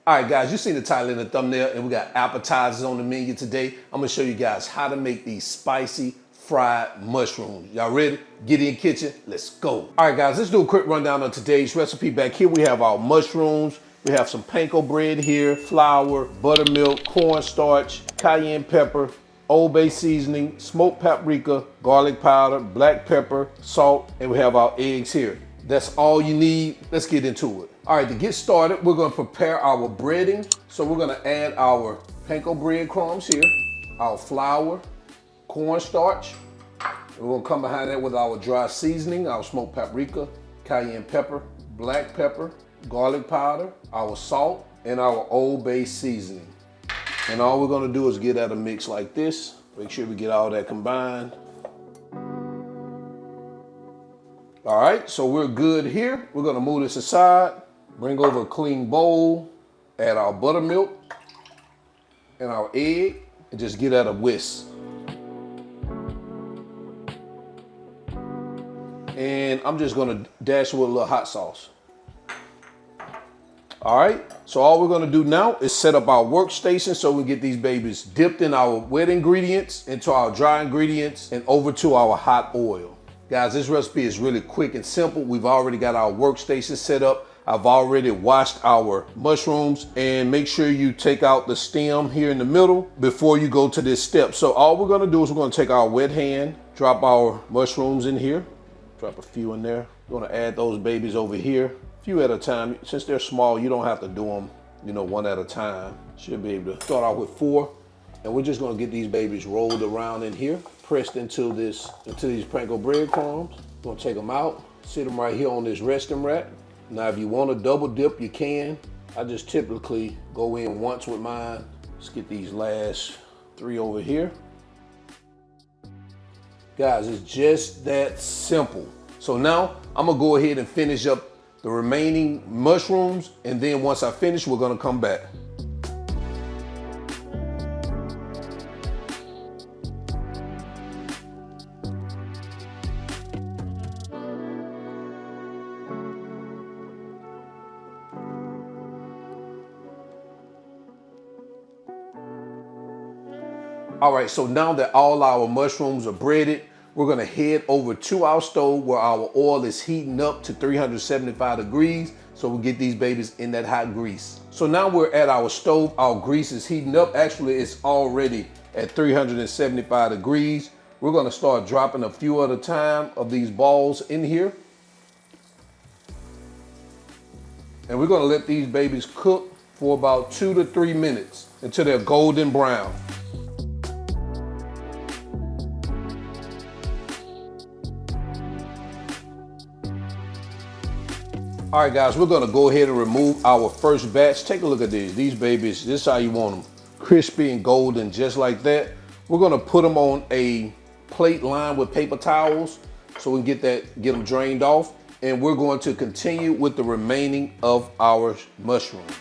All right, guys, you seen the title in the thumbnail, and we got appetizers on the menu today. I'm gonna show you guys how to make these spicy fried mushrooms. Y'all ready? Get in the kitchen, let's go. All right, guys, let's do a quick rundown of today's recipe. Back here, we have our mushrooms. We have some panko bread here, flour, buttermilk, cornstarch, cayenne pepper, Old Bay seasoning, smoked paprika, garlic powder, black pepper, salt, and we have our eggs here. That's all you need. Let's get into it. All right, to get started, we're gonna prepare our breading. So we're gonna add our panko bread crumbs here, our flour, cornstarch. We're gonna come behind that with our dry seasoning, our smoked paprika, cayenne pepper, black pepper, garlic powder, our salt, and our Old Bay seasoning. And all we're gonna do is get at a mix like this. Make sure we get all that combined. All right, so we're good here. We're gonna move this aside, bring over a clean bowl, add our buttermilk and our egg, and just get at a whisk. And I'm just gonna dash it with a little hot sauce. All right, so all we're gonna do now is set up our workstation so we get these babies dipped in our wet ingredients, into our dry ingredients, and over to our hot oil. Guys, this recipe is really quick and simple. We've already got our workstation set up. I've already washed our mushrooms, and make sure you take out the stem here in the middle before you go to this step. So all we're gonna do is we're gonna take our wet hand, drop our mushrooms in here, drop a few in there. We're gonna add those babies over here, a few at a time. Since they're small, you don't have to do them, one at a time. Should be able to start out with 4. And we're just gonna get these babies rolled around in here, pressed into these panko bread crumbs. Gonna take them out, sit them right here on this resting rack. Now, if you want to double dip, you can. I just typically go in once with mine. Let's get these last 3 over here. Guys, it's just that simple. So now I'm gonna go ahead and finish up the remaining mushrooms, and then once I finish, we're gonna come back. All right, so now that all our mushrooms are breaded, we're gonna head over to our stove where our oil is heating up to 375 degrees, so we'll get these babies in that hot grease. So now we're at our stove, our grease is heating up. Actually, it's already at 375 degrees. We're gonna start dropping a few at a time of these balls in here. And we're gonna let these babies cook for about 2 to 3 minutes until they're golden brown. All right, guys, we're gonna go ahead and remove our first batch. Take a look at these. These babies, this is how you want them. Crispy and golden, just like that. We're gonna put them on a plate lined with paper towels so we can get them drained off. And we're going to continue with the remaining of our mushrooms.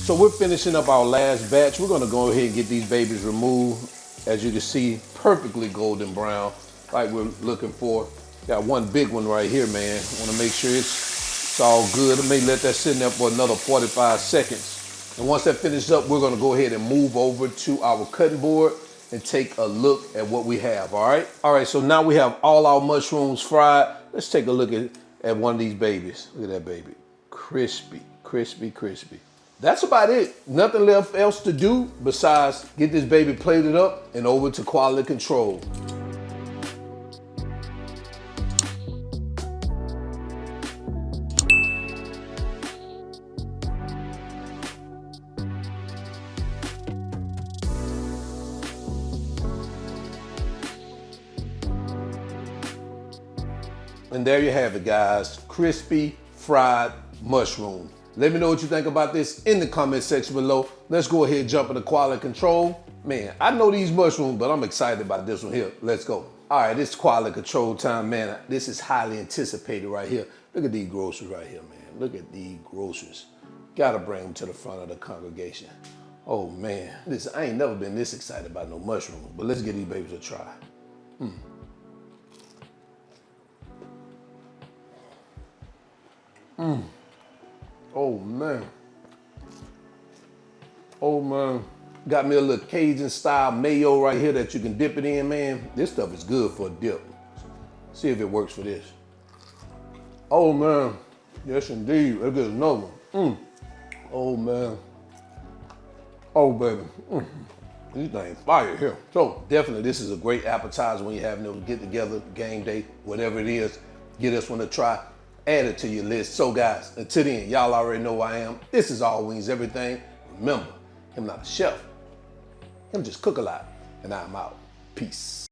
So we're finishing up our last batch. We're gonna go ahead and get these babies removed. As you can see, perfectly golden brown, like we're looking for. Got one big one right here, man. Wanna make sure it's all good. I may let that sit in there for another 45 seconds. And once that finishes up, we're gonna go ahead and move over to our cutting board and take a look at what we have, all right? All right, so now we have all our mushrooms fried. Let's take a look at one of these babies. Look at that baby. Crispy, crispy, crispy. That's about it. Nothing left else to do besides get this baby plated up and over to quality control. And there you have it, guys. Crispy fried mushrooms. Let me know what you think about this in the comment section below. Let's go ahead and jump into quality control. Man, I know these mushrooms, but I'm excited about this one here. Let's go. All right, it's quality control time, man. This is highly anticipated right here. Look at these groceries right here, man. Look at these groceries. Gotta bring them to the front of the congregation. Oh man, listen, I ain't never been this excited about no mushrooms, but let's give these babies a try. Oh man. Oh man. Got me a little Cajun style mayo right here that you can dip it in, man. This stuff is good for a dip. See if it works for this. Oh man. Yes indeed. Let's get another one. Oh man. Oh baby. These things fire here. So definitely this is a great appetizer when you're having to get together, game day, whatever it is. Get this one a try. Add it to your list. So guys, until then, y'all already know who I am. This is All Wings Everything. Remember, I'm not a chef. I'm just cook a lot. And I'm out. Peace.